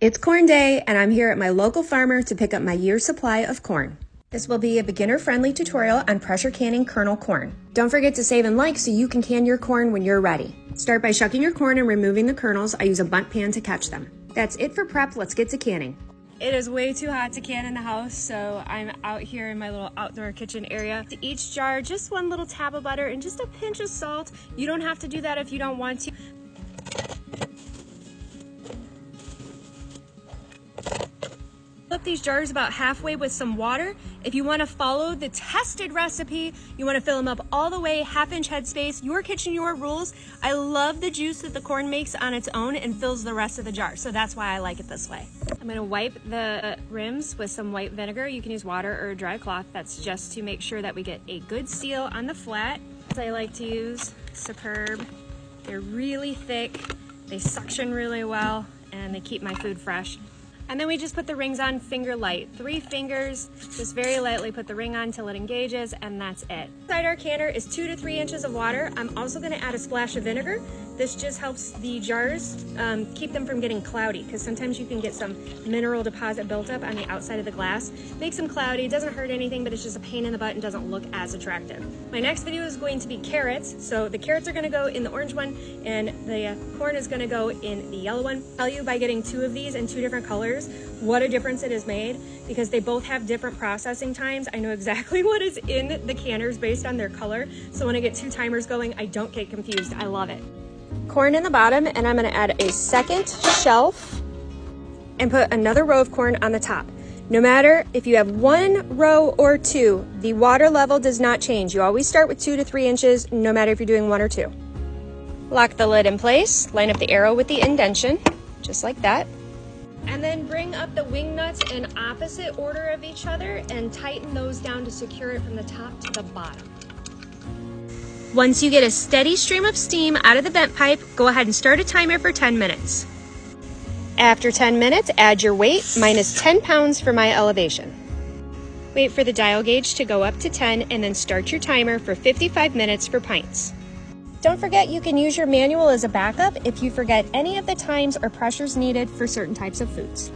It's corn day, and I'm here at my local farmer to pick up my year's supply of corn. This will be a beginner-friendly tutorial on pressure canning kernel corn. Don't forget to save and like so you can can your corn when you're ready. Start by shucking your corn and removing the kernels. I use a bunt pan to catch them. That's it for prep. Let's get to canning. It is way too hot to can in the house, so I'm out here in my little outdoor kitchen area. To each jar, just one little tab of butter and just a pinch of salt. You don't have to do that if you don't want to. Fill up these jars about halfway with some water. If you want to follow the tested recipe, you want to fill them up all the way, half-inch headspace. Your kitchen, your rules. I love the juice that the corn makes on its own and fills the rest of the jar, so that's why I like it this way. I'm going to wipe the rims with some white vinegar. You can use water or a dry cloth. That's just to make sure that we get a good seal on the flat. I like to use Superb. They're really thick, they suction really well, and they keep my food fresh. And then we just put the rings on finger light. 3 fingers, just very lightly put the ring on till it engages, and that's it. Inside our canner is 2 to 3 inches of water. I'm also gonna add a splash of vinegar. This just helps the jars keep them from getting cloudy, because sometimes you can get some mineral deposit built up on the outside of the glass. Makes them cloudy, it doesn't hurt anything, but it's just a pain in the butt and doesn't look as attractive. My next video is going to be carrots. So the carrots are gonna go in the orange one, and the corn is gonna go in the yellow one. I'll tell you by getting 2 of these in 2 different colors, what a difference it has made, because they both have different processing times. I know exactly what is in the canners based on their color, so when I get 2 timers going, I don't get confused. I love it. Corn in the bottom, and I'm gonna add a second shelf and put another row of corn on the top. No matter if you have 1 row or 2, the water level does not change. You always start with 2 to 3 inches, no matter if you're doing 1 or 2. Lock the lid in place, line up the arrow with the indentation, just like that. And then bring up the wing nuts in opposite order of each other and tighten those down to secure it from the top to the bottom. Once you get a steady stream of steam out of the vent pipe, go ahead and start a timer for 10 minutes. After 10 minutes, add your weight, minus 10 pounds for my elevation. Wait for the dial gauge to go up to 10 and then start your timer for 55 minutes for pints. Don't forget you can use your manual as a backup if you forget any of the times or pressures needed for certain types of foods.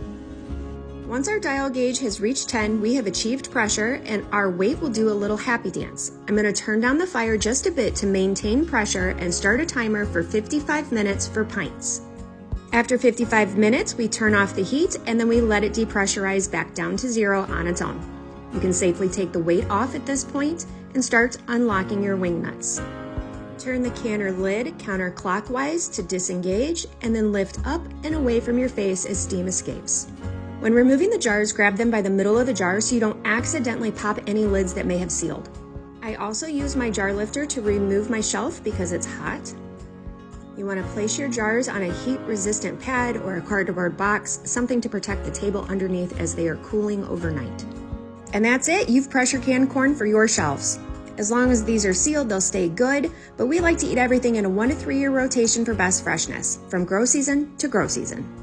Once our dial gauge has reached 10, we have achieved pressure and our weight will do a little happy dance. I'm going to turn down the fire just a bit to maintain pressure and start a timer for 55 minutes for pints. After 55 minutes, we turn off the heat and then we let it depressurize back down to 0 on its own. You can safely take the weight off at this point and start unlocking your wing nuts. Turn the canner lid counterclockwise to disengage and then lift up and away from your face as steam escapes. When removing the jars, grab them by the middle of the jar so you don't accidentally pop any lids that may have sealed. I also use my jar lifter to remove my shelf because it's hot. You want to place your jars on a heat-resistant pad or a cardboard box, something to protect the table underneath as they are cooling overnight. And that's it, you've pressure canned corn for your shelves. As long as these are sealed, they'll stay good, but we like to eat everything in a 1 to 3 year rotation for best freshness, from grow season to grow season.